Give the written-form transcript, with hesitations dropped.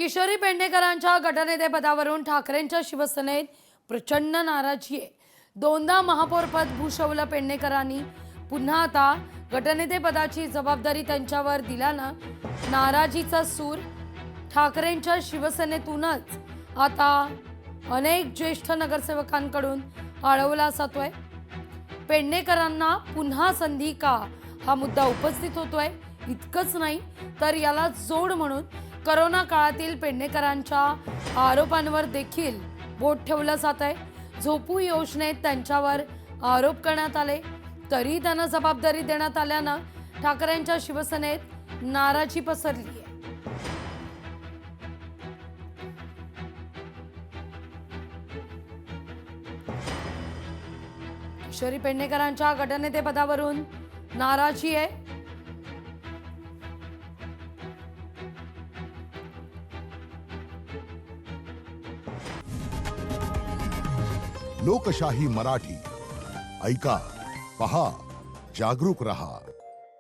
किशोरी पेडणेकरांच्या गटनेतेपदावरून ठाकरेंच्या शिवसेनेत प्रचंड नाराजी आहे। दोनदा महापौरपद भूषवलं पेडणेकरांनी, पुन्हा आता गटनेतेपदाची जबाबदारी त्यांच्यावर दिल्यानं नाराजीचा सूर ठाकरेंच्या शिवसेनेतूनच आता अनेक ज्येष्ठ नगरसेवकांकडून आळवला जातोय। पेडणेकरांना पुन्हा संधी का हा मुद्दा उपस्थित होतोय। इतकंच नाही तर याला जोड म्हणून कोरोना काळातील पेडणेकरांच्या आरोपांवर देखील बोट ठेवलं जात आहे। झोपू योजनेत त्यांच्यावर आरोप करण्यात आले तरी त्यांना जबाबदारी देण्यात आल्यानं ठाकरेंच्या शिवसेनेत नाराजी पसरली आहे। किशोरी पेडणेकरांच्या गटनेतेपदावरून नाराजी आहे। लोकशाही मराठी ऐका, पहा, जागरूक रहा।